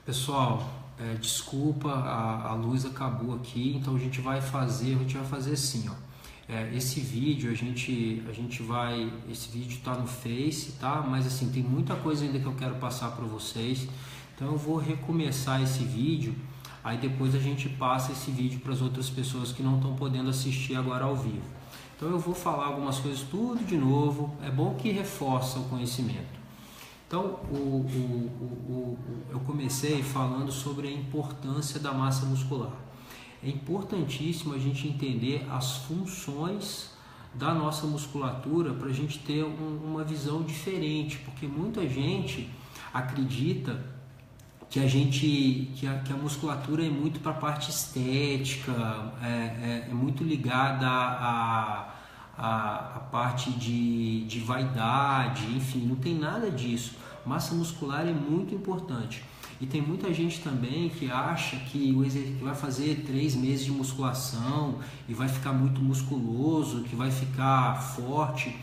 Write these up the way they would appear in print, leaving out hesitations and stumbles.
Pessoal, desculpa, a luz acabou aqui, então a gente vai fazer assim, ó. Esse vídeo esse vídeo tá no Face, tá? Mas assim, tem muita coisa ainda que eu quero passar para vocês. Então eu vou recomeçar esse vídeo, aí depois a gente passa esse vídeo para as outras pessoas que não estão podendo assistir agora ao vivo. Então eu vou falar algumas coisas tudo de novo, é bom que reforça o conhecimento. Então, eu comecei falando sobre a importância da massa muscular. É importantíssimo a gente entender as funções da nossa musculatura para a gente ter uma visão diferente, porque muita gente acredita que a musculatura é muito para a parte estética, é muito ligada a parte de vaidade, enfim, não tem nada disso. Massa muscular é muito importante. E tem muita gente também que acha que vai fazer 3 meses de musculação e vai ficar muito musculoso, que vai ficar forte,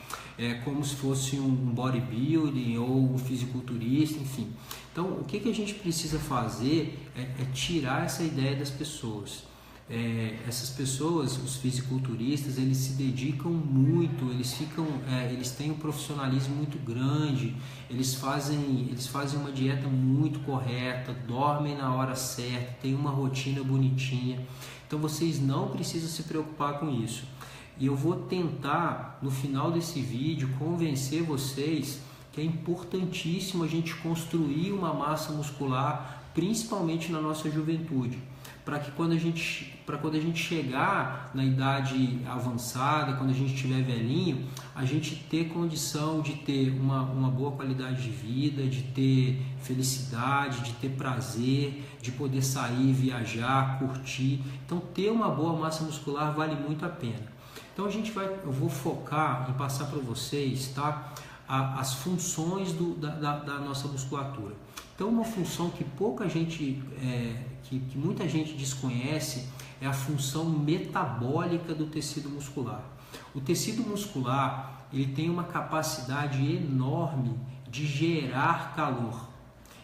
como se fosse um bodybuilding ou um fisiculturista, enfim. Então, o que a gente precisa fazer é tirar essa ideia das pessoas. Essas pessoas, os fisiculturistas, eles se dedicam muito, eles têm um profissionalismo muito grande, eles fazem uma dieta muito correta, dormem na hora certa, têm uma rotina bonitinha. Então vocês não precisam se preocupar com isso. E eu vou tentar, no final desse vídeo, convencer vocês que é importantíssimo a gente construir uma massa muscular, principalmente na nossa juventude, para que quando a gente chegar na idade avançada, quando a gente estiver velhinho, a gente ter condição de ter uma boa qualidade de vida, de ter felicidade, de ter prazer, de poder sair, viajar, curtir. Então, ter uma boa massa muscular vale muito a pena. Então, eu vou focar em passar para vocês, tá, as funções da nossa musculatura. Então, uma função que que muita gente desconhece é a função metabólica do tecido muscular. O tecido muscular, ele tem uma capacidade enorme de gerar calor.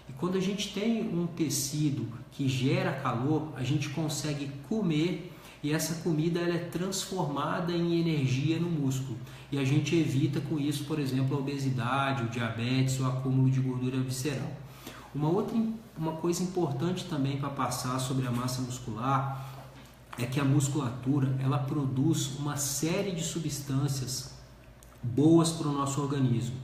E quando a gente tem um tecido que gera calor, a gente consegue comer e essa comida ela é transformada em energia no músculo. E a gente evita com isso, por exemplo, a obesidade, o diabetes, o acúmulo de gordura visceral. Uma coisa importante também para passar sobre a massa muscular é que a musculatura ela produz uma série de substâncias boas para o nosso organismo,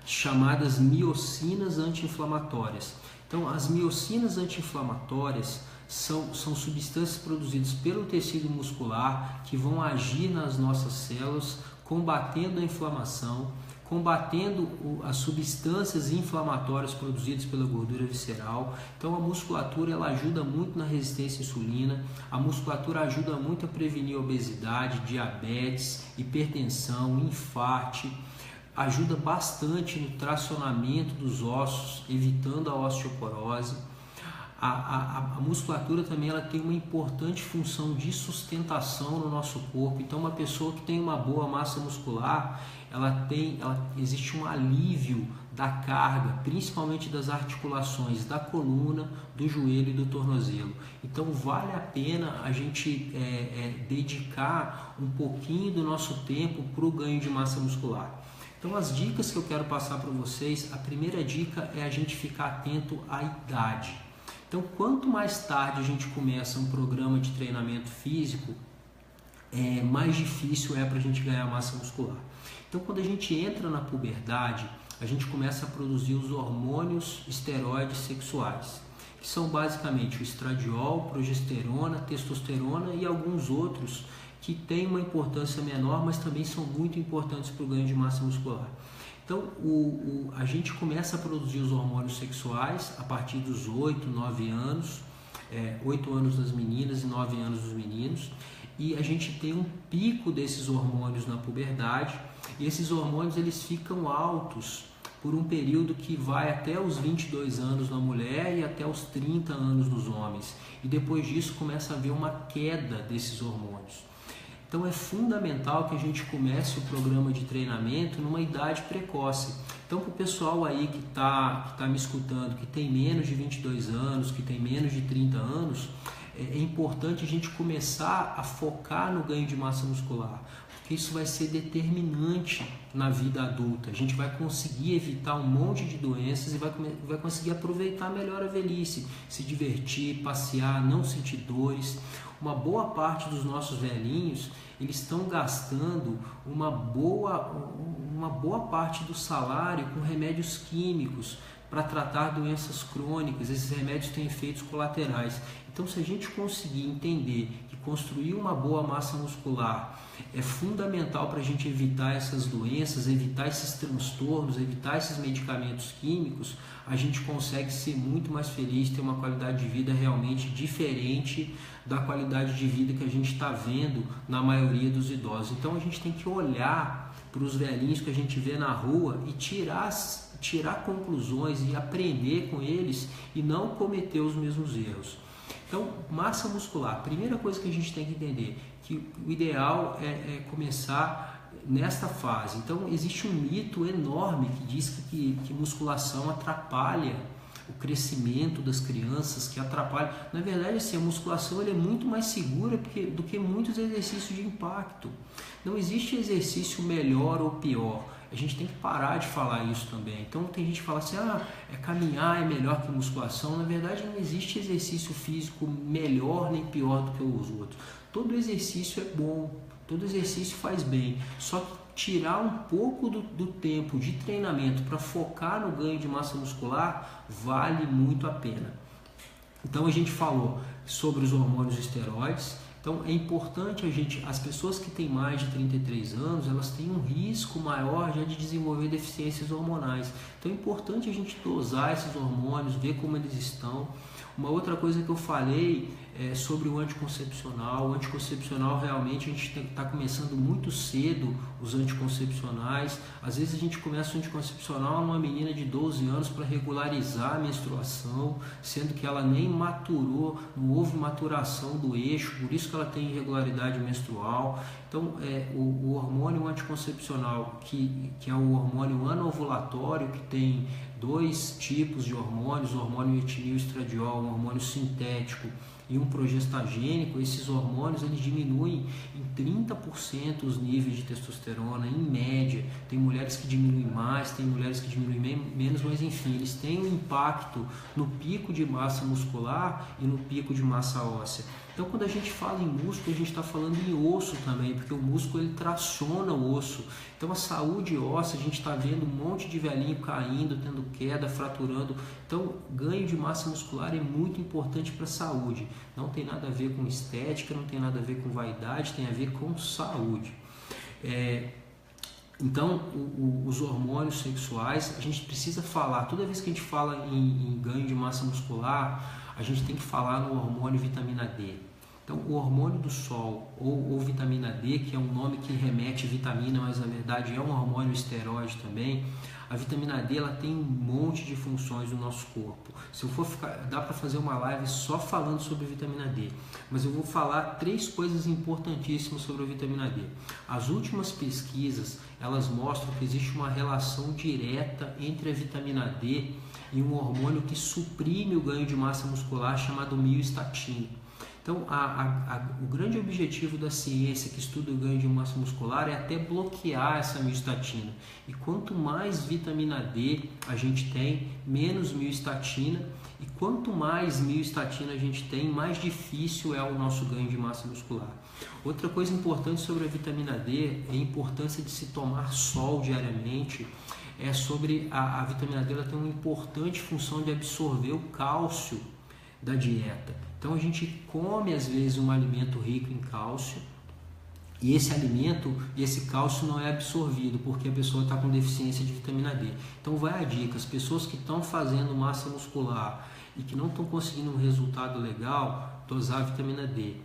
chamadas miocinas anti-inflamatórias. Então, as miocinas anti-inflamatórias são substâncias produzidas pelo tecido muscular que vão agir nas nossas células, combatendo a inflamação, combatendo as substâncias inflamatórias produzidas pela gordura visceral. Então a musculatura ela ajuda muito na resistência à insulina, a musculatura ajuda muito a prevenir obesidade, diabetes, hipertensão, infarto, ajuda bastante no tracionamento dos ossos, evitando a osteoporose. A musculatura também ela tem uma importante função de sustentação no nosso corpo. Então uma pessoa que tem uma boa massa muscular, existe um alívio da carga, principalmente das articulações da coluna, do joelho e do tornozelo. Então vale a pena a gente dedicar um pouquinho do nosso tempo para o ganho de massa muscular. Então as dicas que eu quero passar para vocês, a primeira dica é a gente ficar atento à idade. Então, quanto mais tarde a gente começa um programa de treinamento físico, mais difícil é para a gente ganhar massa muscular. Então, quando a gente entra na puberdade, a gente começa a produzir os hormônios esteroides sexuais, que são basicamente o estradiol, progesterona, testosterona e alguns outros que têm uma importância menor, mas também são muito importantes para o ganho de massa muscular. Então, a gente começa a produzir os hormônios sexuais a partir dos 8, 9 anos, 8 anos das meninas e 9 anos dos meninos, e a gente tem um pico desses hormônios na puberdade, e esses hormônios eles ficam altos por um período que vai até os 22 anos na mulher e até os 30 anos nos homens, e depois disso começa a haver uma queda desses hormônios. Então é fundamental que a gente comece o programa de treinamento numa idade precoce. Então, para o pessoal aí que tá me escutando, que tem menos de 22 anos, que tem menos de 30 anos, é importante a gente começar a focar no ganho de massa muscular, porque isso vai ser determinante na vida adulta. A gente vai conseguir evitar um monte de doenças e vai conseguir aproveitar melhor a velhice, se divertir, passear, não sentir dores. Uma boa parte dos nossos velhinhos, eles estão gastando uma boa parte do salário com remédios químicos para tratar doenças crônicas. Esses remédios têm efeitos colaterais. Então, se a gente conseguir entender que construir uma boa massa muscular é fundamental para a gente evitar essas doenças, evitar esses transtornos, evitar esses medicamentos químicos, a gente consegue ser muito mais feliz, ter uma qualidade de vida realmente diferente da qualidade de vida que a gente está vendo na maioria dos idosos. Então, a gente tem que olhar para os velhinhos que a gente vê na rua e tirar conclusões e aprender com eles e não cometer os mesmos erros. Então, massa muscular, a primeira coisa que a gente tem que entender, que o ideal é começar nesta fase. Então, existe um mito enorme que diz que musculação atrapalha o crescimento das crianças, que atrapalha. Na verdade, assim, a musculação é muito mais segura do que muitos exercícios de impacto. Não existe exercício melhor ou pior. A gente tem que parar de falar isso também. Então tem gente que fala assim, caminhar é melhor que musculação. Na verdade, não existe exercício físico melhor nem pior do que os outros. Todo exercício é bom, todo exercício faz bem. Só que tirar um pouco do tempo de treinamento para focar no ganho de massa muscular vale muito a pena. Então a gente falou sobre os hormônios esteroides. Então é importante as pessoas que têm mais de 33 anos, elas têm um risco maior já de desenvolver deficiências hormonais. Então é importante a gente dosar esses hormônios, ver como eles estão. Uma outra coisa que eu falei é sobre o anticoncepcional. O anticoncepcional realmente a gente está começando muito cedo os anticoncepcionais. Às vezes a gente começa o anticoncepcional numa menina de 12 anos para regularizar a menstruação, sendo que ela nem maturou, não houve maturação do eixo, por isso que ela tem irregularidade menstrual. Então o hormônio anticoncepcional, que é o hormônio anovulatório, que tem dois tipos de hormônios, o hormônio etilil estradiol, um hormônio sintético e um progestagênico. Esses hormônios eles diminuem em 30% os níveis de testosterona, em média. Tem mulheres que diminuem mais, tem mulheres que diminuem menos, mas enfim, eles têm um impacto no pico de massa muscular e no pico de massa óssea. Então, quando a gente fala em músculo, a gente está falando em osso também, porque o músculo ele traciona o osso. Então, a saúde óssea, a gente está vendo um monte de velhinho caindo, tendo queda, fraturando. Então, ganho de massa muscular é muito importante para a saúde. Não tem nada a ver com estética, não tem nada a ver com vaidade, tem a ver com saúde. Então, os hormônios sexuais, a gente precisa falar, toda vez que a gente fala em ganho de massa muscular, a gente tem que falar no hormônio vitamina D. Então, o hormônio do sol ou vitamina D, que é um nome que remete a vitamina, mas na verdade é um hormônio esteroide também. A vitamina D ela tem um monte de funções no nosso corpo. Se eu for dá para fazer uma live só falando sobre a vitamina D, mas eu vou falar 3 coisas importantíssimas sobre a vitamina D. As últimas pesquisas, elas mostram que existe uma relação direta entre a vitamina D e um hormônio que suprime o ganho de massa muscular chamado miostatina. Então, o grande objetivo da ciência que estuda o ganho de massa muscular é até bloquear essa miostatina. E quanto mais vitamina D a gente tem, menos miostatina. E quanto mais miostatina a gente tem, mais difícil é o nosso ganho de massa muscular. Outra coisa importante sobre a vitamina D é a importância de se tomar sol diariamente. É sobre a vitamina D, ela tem uma importante função de absorver o cálcio da dieta. Então a gente come às vezes um alimento rico em cálcio e esse alimento, esse cálcio não é absorvido porque a pessoa está com deficiência de vitamina D. Então vai a dica, as pessoas que estão fazendo massa muscular e que não estão conseguindo um resultado legal, dosar a vitamina D.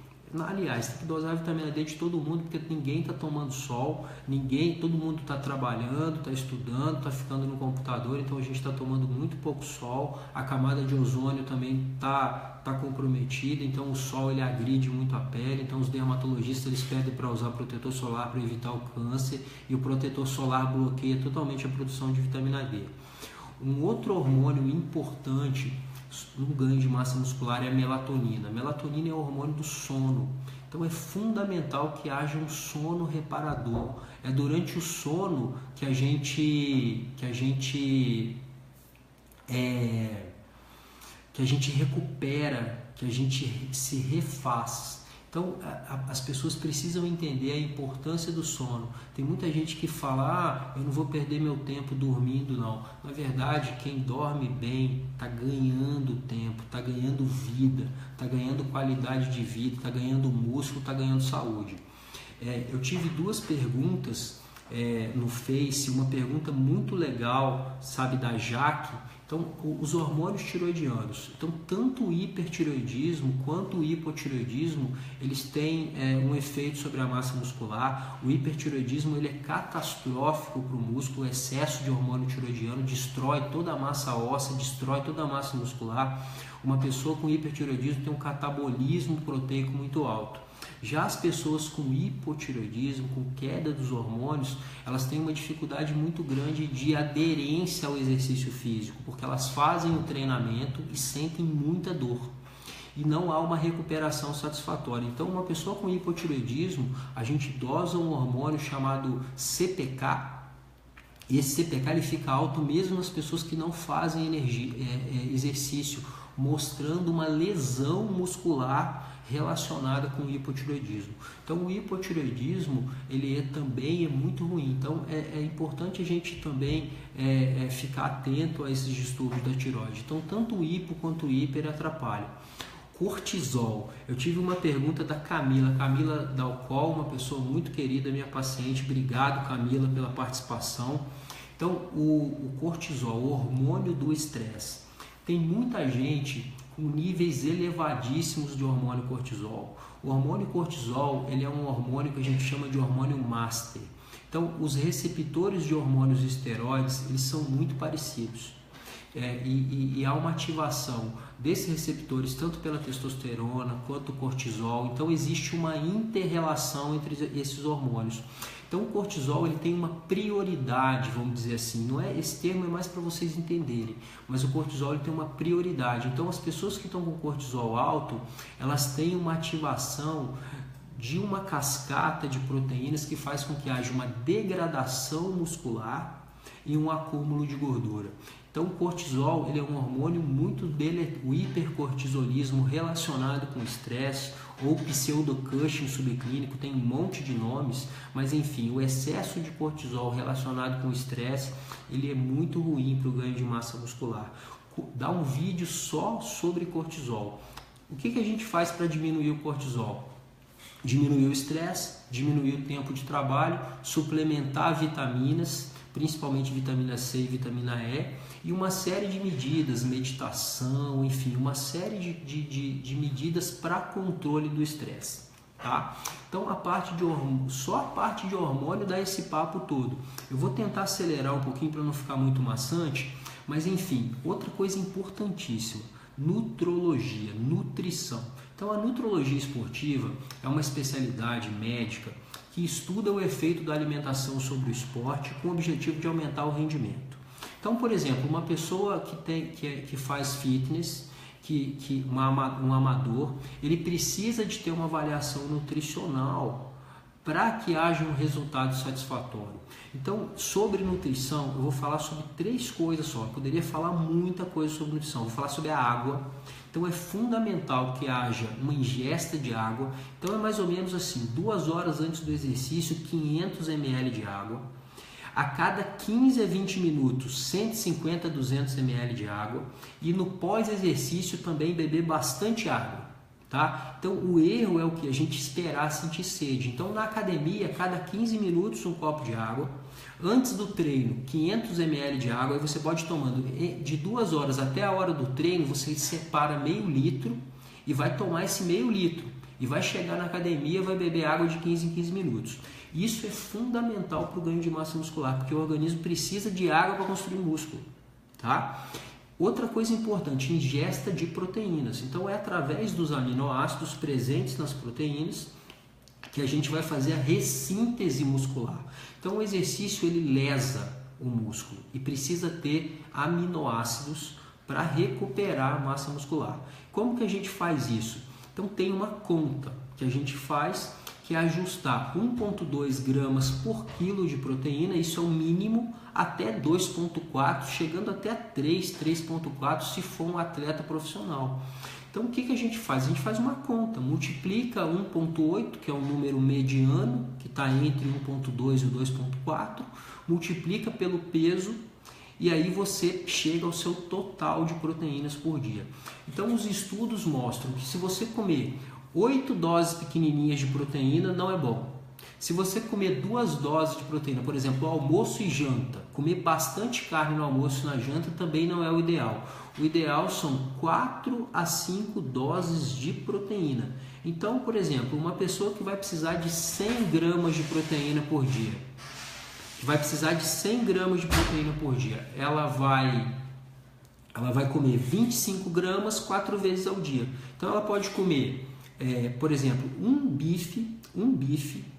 Aliás, tem que dosar a vitamina D de todo mundo, porque ninguém está tomando sol, todo mundo está trabalhando, está estudando, está ficando no computador, então a gente está tomando muito pouco sol, a camada de ozônio também está comprometida, então o sol ele agride muito a pele, então os dermatologistas eles pedem para usar protetor solar para evitar o câncer, e o protetor solar bloqueia totalmente a produção de vitamina D. Um outro hormônio importante no ganho de massa muscular é a melatonina. A melatonina é o hormônio do sono. Então é fundamental que haja um sono reparador. É durante o sono que a gente recupera, que a gente se refaz. Então as pessoas precisam entender a importância do sono. Tem muita gente que fala, eu não vou perder meu tempo dormindo, não. Na verdade, quem dorme bem está ganhando tempo, está ganhando vida, está ganhando qualidade de vida, está ganhando músculo, está ganhando saúde. Eu tive duas perguntas no Face, uma pergunta muito legal, sabe, da Jaque. Então, os hormônios tiroidianos, então tanto o hipertiroidismo quanto o hipotiroidismo, eles têm um efeito sobre a massa muscular. O hipertiroidismo ele é catastrófico para o músculo, o excesso de hormônio tiroidiano destrói toda a massa óssea, destrói toda a massa muscular. Uma pessoa com hipertiroidismo tem um catabolismo proteico muito alto. Já as pessoas com hipotiroidismo, com queda dos hormônios, elas têm uma dificuldade muito grande de aderência ao exercício físico, porque elas fazem o treinamento e sentem muita dor e não há uma recuperação satisfatória. Então, uma pessoa com hipotiroidismo, a gente dosa um hormônio chamado CPK, e esse CPK ele fica alto mesmo nas pessoas que não fazem exercício, mostrando uma lesão muscular relacionada com o hipotiroidismo. Então o hipotiroidismo ele também é muito ruim. Então é importante a gente também ficar atento a esses distúrbios da tireoide. Então tanto o hipo quanto o hiper atrapalham. Cortisol. Eu tive uma pergunta da Camila Dalcol, uma pessoa muito querida, minha paciente. Obrigado, Camila, pela participação. Então o cortisol, o hormônio do estresse. Tem muita gente com níveis elevadíssimos de hormônio cortisol. O hormônio cortisol ele é um hormônio que a gente chama de hormônio master. Então, os receptores de hormônios esteroides eles são muito parecidos. E há uma ativação desses receptores tanto pela testosterona quanto o cortisol. Então, existe uma inter-relação entre esses hormônios. Então, o cortisol ele tem uma prioridade, vamos dizer assim. Não é esse termo é mais para vocês entenderem, mas o cortisol ele tem uma prioridade. Então, as pessoas que estão com cortisol alto, elas têm uma ativação de uma cascata de proteínas que faz com que haja uma degradação muscular e um acúmulo de gordura. Então o cortisol ele é um hormônio o hipercortisolismo relacionado com estresse ou pseudo-Cushing subclínico, tem um monte de nomes, mas enfim, o excesso de cortisol relacionado com estresse ele é muito ruim para o ganho de massa muscular. Dá um vídeo só sobre cortisol. O que a gente faz para diminuir o cortisol? Diminuir o estresse, diminuir o tempo de trabalho, suplementar vitaminas, principalmente vitamina C e vitamina E, e uma série de medidas, meditação, enfim, uma série de medidas para controle do estresse. Tá? Então só a parte de hormônio dá esse papo todo. Eu vou tentar acelerar um pouquinho para não ficar muito maçante, mas enfim, outra coisa importantíssima, nutrologia, nutrição. Então a nutrologia esportiva é uma especialidade médica que estuda o efeito da alimentação sobre o esporte com o objetivo de aumentar o rendimento. Então, por exemplo, uma pessoa que faz fitness, um amador, ele precisa de ter uma avaliação nutricional para que haja um resultado satisfatório. Então, sobre nutrição, eu vou falar sobre 3 coisas só. Eu poderia falar muita coisa sobre nutrição. Vou falar sobre a água. Então, é fundamental que haja uma ingesta de água. Então, é mais ou menos assim, 2 horas antes do exercício, 500 ml de água. A cada 15 a 20 minutos, 150 a 200 ml de água. E no pós-exercício também beber bastante água. Tá? Então o erro é o que a gente esperar sentir sede. Então na academia, cada 15 minutos um copo de água. Antes do treino, 500 ml de água. Aí você pode ir tomando de 2 horas até a hora do treino. Você separa meio litro e vai tomar esse meio litro. e vai chegar na academia, vai beber água de 15 em 15 minutos. Isso é fundamental para o ganho de massa muscular, porque o organismo precisa de água para construir músculo, tá? Outra coisa importante, ingesta de proteínas. Então é através dos aminoácidos presentes nas proteínas que a gente vai fazer a ressíntese muscular. Então o exercício ele lesa o músculo e precisa ter aminoácidos para recuperar a massa muscular. Como que a gente faz isso? Então tem uma conta que a gente faz que é ajustar 1,2 gramas por quilo de proteína, isso é o mínimo, até 2,4, chegando até 3,4 se for um atleta profissional. Então o que a gente faz? A gente faz uma conta, multiplica 1,8, que é um número mediano, que está entre 1,2 e 2,4, multiplica pelo peso e aí você chega ao seu total de proteínas por dia. Então os estudos mostram que se você comer 8 doses pequenininhas de proteína não é bom. Se você comer 2 doses de proteína, por exemplo, almoço e janta, comer bastante carne no almoço e na janta também não é o ideal. O ideal são 4 a 5 doses de proteína. Então, por exemplo, uma pessoa que vai precisar de 100 gramas de proteína por dia, ela vai comer 25 gramas 4 vezes ao dia. Então ela pode comer, por exemplo, um bife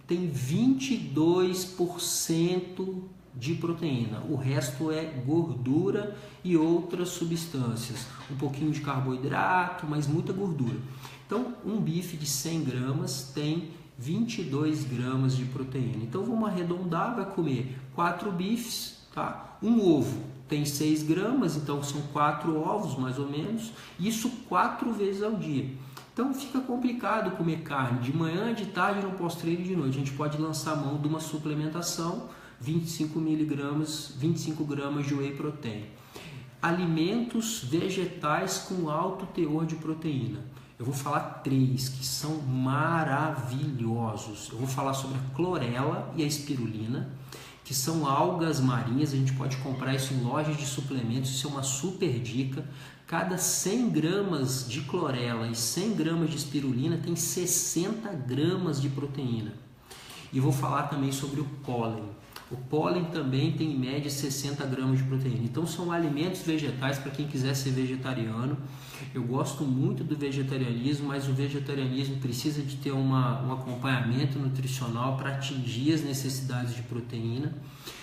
tem 22% de proteína, o resto é gordura e outras substâncias, um pouquinho de carboidrato, mas muita gordura. Então um bife de 100 gramas tem 22 gramas de proteína. Então vamos arredondar, vai comer 4 bifes, tá? Um ovo tem 6 gramas, então são 4 ovos mais ou menos, isso 4 vezes ao dia. Então fica complicado comer carne de manhã, de tarde, no pós-treino e de noite. A gente pode lançar mão de uma suplementação, 25 gramas de whey protein. Alimentos vegetais com alto teor de proteína. Eu vou falar 3 que são maravilhosos. Eu vou falar sobre a clorela e a espirulina, que são algas marinhas. A gente pode comprar isso em lojas de suplementos, isso é uma super dica. Cada 100 gramas de clorela e 100 gramas de espirulina tem 60 gramas de proteína. E vou falar também sobre o pólen. O pólen também tem em média 60 gramas de proteína. Então são alimentos vegetais para quem quiser ser vegetariano. Eu gosto muito do vegetarianismo, mas o vegetarianismo precisa de ter um acompanhamento nutricional para atingir as necessidades de proteína.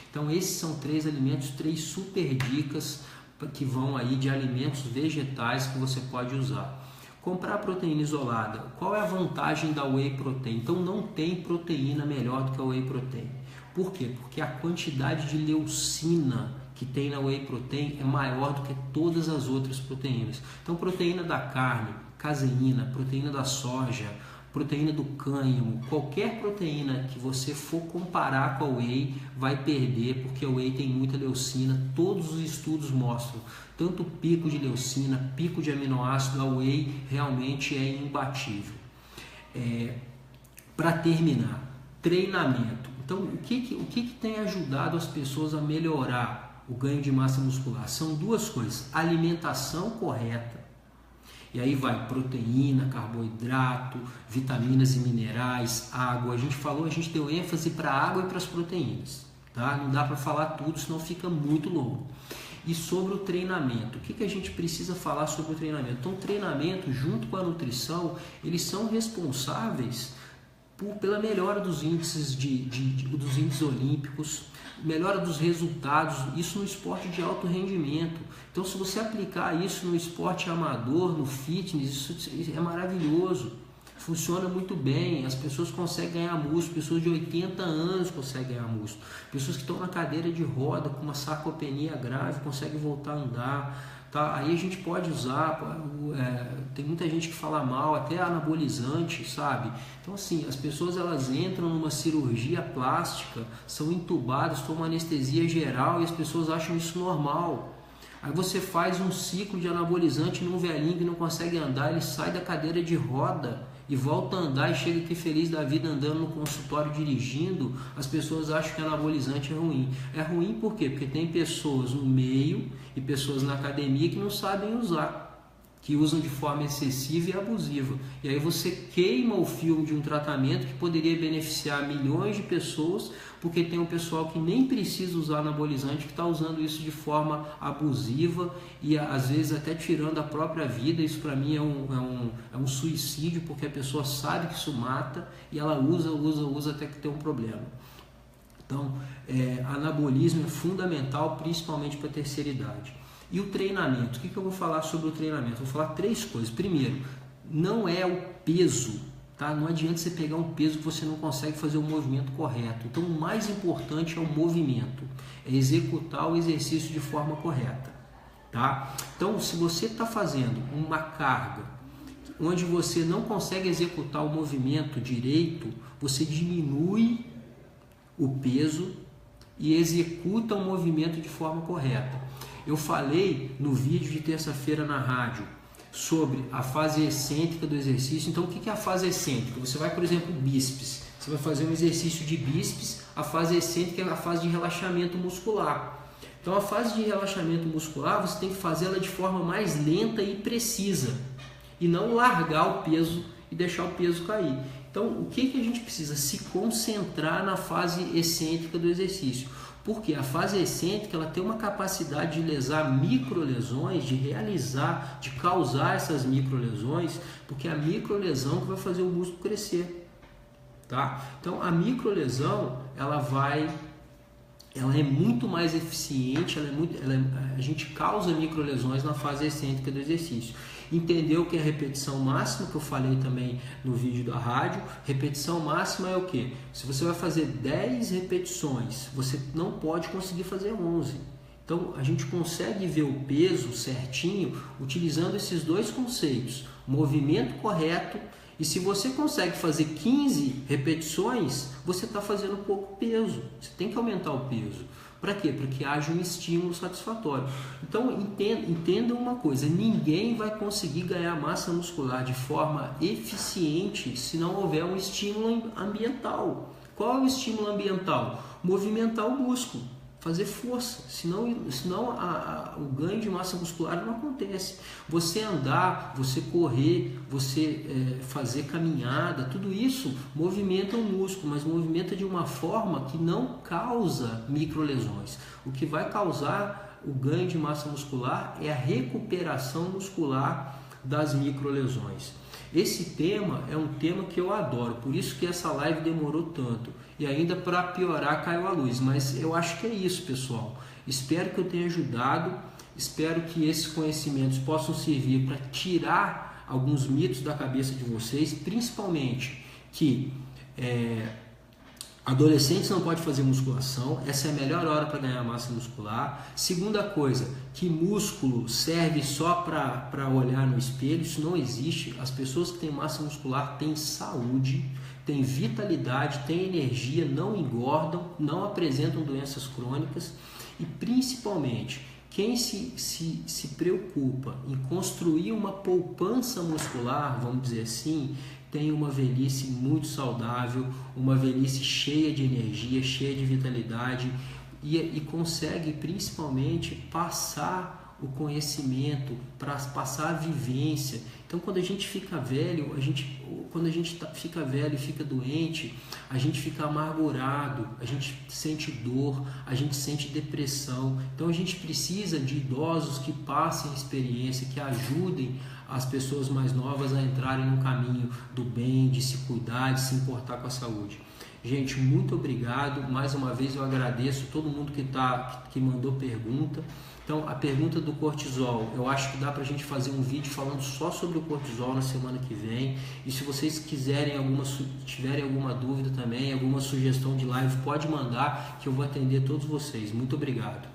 Então esses são 3 alimentos, 3 super dicas que vão aí de alimentos vegetais que você pode usar. Comprar proteína isolada. Qual é a vantagem da whey protein? Então não tem proteína melhor do que a whey protein. Por quê? Porque a quantidade de leucina que tem na whey protein é maior do que todas as outras proteínas. Então proteína da carne, caseína, proteína da soja, proteína do cânhamo, qualquer proteína que você for comparar com a whey vai perder, porque a whey tem muita leucina. Todos os estudos mostram tanto pico de leucina, pico de aminoácido, a whey realmente é imbatível. Para terminar, treinamento. Então, o que tem ajudado as pessoas a melhorar o ganho de massa muscular? São 2 coisas: alimentação correta. E aí vai proteína, carboidrato, vitaminas e minerais, água. A gente deu ênfase para a água e para as proteínas, tá? Não dá para falar tudo, senão fica muito longo. E sobre o treinamento, o que a gente precisa falar sobre o treinamento? Então, o treinamento, junto com a nutrição, eles são responsáveis pela melhora dos índices dos índices olímpicos, melhora dos resultados, isso no esporte de alto rendimento. Então, se você aplicar isso no esporte amador, no fitness, isso é maravilhoso, funciona muito bem. As pessoas conseguem ganhar músculo, pessoas de 80 anos conseguem ganhar músculo, pessoas que estão na cadeira de roda com uma sarcopenia grave conseguem voltar a andar. Tá? Aí a gente pode usar, tem muita gente que fala mal, até anabolizante, sabe? Então assim, as pessoas elas entram numa cirurgia plástica, são entubadas, tomam anestesia geral e as pessoas acham isso normal. Aí você faz um ciclo de anabolizante num velhinho que não consegue andar, ele sai da cadeira de roda e volta a andar e chega aqui feliz da vida andando no consultório dirigindo. As pessoas acham que anabolizante é ruim. É ruim por quê? Porque tem pessoas no meio e pessoas na academia que não sabem usar, que usam de forma excessiva e abusiva. E aí você queima o filme de um tratamento que poderia beneficiar milhões de pessoas, porque tem um pessoal que nem precisa usar anabolizante, que está usando isso de forma abusiva e às vezes até tirando a própria vida. Isso para mim é um suicídio, porque a pessoa sabe que isso mata e ela usa até que tem um problema. Então, anabolismo é fundamental, principalmente para a terceira idade. E o treinamento? O que eu vou falar sobre o treinamento? Vou falar 3 coisas. Primeiro, não é o peso, tá? Não adianta você pegar um peso que você não consegue fazer o movimento correto. Então, o mais importante é o movimento, é executar o exercício de forma correta, tá? Então, se você está fazendo uma carga onde você não consegue executar o movimento direito, você diminui o peso e executa o movimento de forma correta. Eu falei no vídeo de terça-feira na rádio sobre a fase excêntrica do exercício. Então, o que é a fase excêntrica? Você vai, por exemplo, bíceps. Você vai fazer um exercício de bíceps. A fase excêntrica é a fase de relaxamento muscular. Então, a fase de relaxamento muscular, você tem que fazê-la de forma mais lenta e precisa. E não largar o peso e deixar o peso cair. Então, o que a gente precisa? Se concentrar na fase excêntrica do exercício. Porque a fase excêntrica ela tem uma capacidade de lesar microlesões, de causar essas microlesões, porque é a microlesão que vai fazer o músculo crescer. Tá? Então, a microlesão ela é muito mais eficiente, a gente causa microlesões na fase excêntrica do exercício. Entendeu que é a repetição máxima, que eu falei também no vídeo da rádio. Repetição máxima é o quê? Se você vai fazer 10 repetições, você não pode conseguir fazer 11. Então, a gente consegue ver o peso certinho utilizando esses 2 conceitos, movimento correto. E se você consegue fazer 15 repetições, você está fazendo pouco peso. Você tem que aumentar o peso. Para quê? Para que haja um estímulo satisfatório. Então, entenda uma coisa, ninguém vai conseguir ganhar massa muscular de forma eficiente se não houver um estímulo ambiental. Qual é o estímulo ambiental? Movimentar o músculo, fazer força, senão o ganho de massa muscular não acontece. Você andar, você correr, você fazer caminhada, tudo isso movimenta o músculo, mas movimenta de uma forma que não causa microlesões. O que vai causar o ganho de massa muscular é a recuperação muscular das microlesões. Esse tema é um tema que eu adoro, por isso que essa live demorou tanto. E ainda para piorar caiu a luz, mas eu acho que é isso, pessoal. Espero que eu tenha ajudado, espero que esses conhecimentos possam servir para tirar alguns mitos da cabeça de vocês, principalmente que adolescentes não podem fazer musculação, essa é a melhor hora para ganhar massa muscular. Segunda coisa, que músculo serve só para olhar no espelho, isso não existe. As pessoas que têm massa muscular têm saúde, têm vitalidade, têm energia, não engordam, não apresentam doenças crônicas e principalmente quem se preocupa em construir uma poupança muscular, vamos dizer assim, tem uma velhice muito saudável, uma velhice cheia de energia, cheia de vitalidade e consegue principalmente passar o conhecimento, para passar a vivência. Então, quando a gente fica velho, fica velho e fica doente, a gente fica amargurado, a gente sente dor, a gente sente depressão. Então, a gente precisa de idosos que passem experiência, que ajudem as pessoas mais novas a entrarem no caminho do bem, de se cuidar, de se importar com a saúde. Gente, muito obrigado. Mais uma vez eu agradeço todo mundo que mandou pergunta. Então, a pergunta do cortisol, eu acho que dá para a gente fazer um vídeo falando só sobre o cortisol na semana que vem. E se vocês tiverem alguma dúvida também, alguma sugestão de live, pode mandar que eu vou atender todos vocês. Muito obrigado.